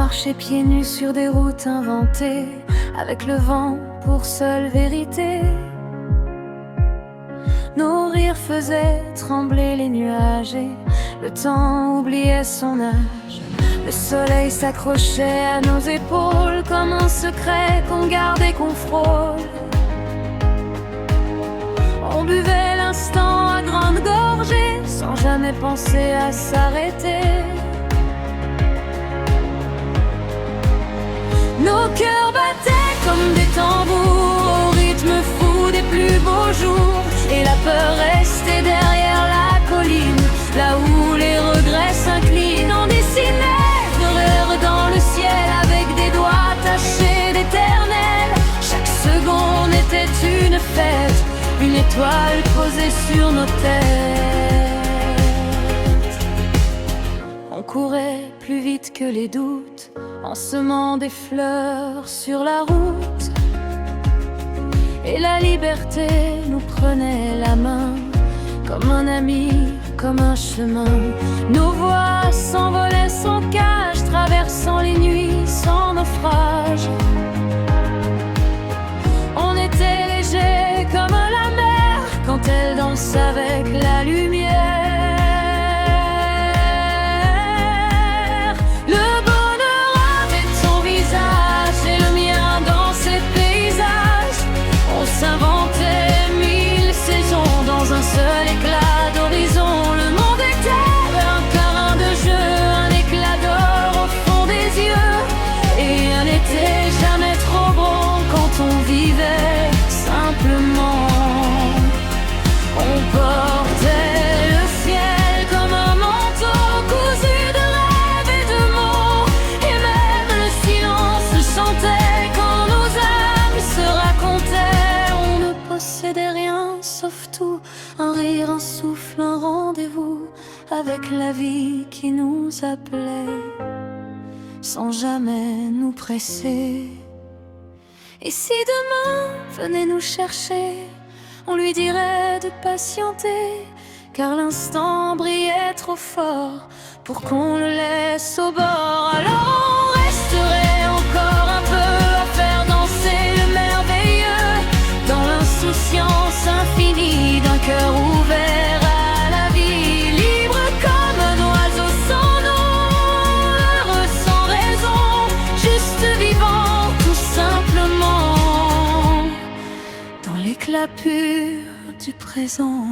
marcher pieds nus sur des routes inventées, avec le vent pour seule vérité. Nos rires faisaient trembler les nuages et le temps oubliait son âge. Le soleil s'accrochait à nos épaules comme un secret qu'on garde et qu'on frôle. On buvait l'instant à grande gorgée sans jamais penser à s'arrêter. Nos cœurs battaient comme des tambours au rythme fou des plus beaux jours. Et la peur restait derrière la colline, là où les regrets s'inclinent. On dessinait nos rêves dans le ciel avec des doigts tachés d'éternel. Chaque seconde était une fête, une étoile posée sur nos têtes. On courait plus vite que les doutes, en semant des fleurs sur la route. Et la liberté nous prenait la main, comme un ami, comme un chemin. Nos voix s'envolaient sans cage, traversant les nuits sans naufrage. On était légers comme la mer quand elle danse avec la lumière. S'inventait 1000 saisons dans un seul éclat d'horizon. Le monde était un terrain de jeu, un éclat d'or au fond des yeux. Et rien n'était jamais trop bon quand on vivait simplement. On portait le ciel comme un manteau cousu de rêves et de mots. Et même le silence se chantait quand nos âmes se racontaient. Possédait rien sauf tout, un rire, un souffle, un rendez-vous avec la vie qui nous appelait, sans jamais nous presser. Et si demain venait nous chercher, on lui dirait de patienter, car l'instant brillait trop fort pour qu'on le laisse au bord. Alors on resterait encore un peu à faire danser le merveilleux, dans l'insouciance infinie d'un cœur ouvert à la vie, libre comme un oiseau sans nom, heureux sans raison, juste vivant tout simplement, dans l'éclat pur du présent.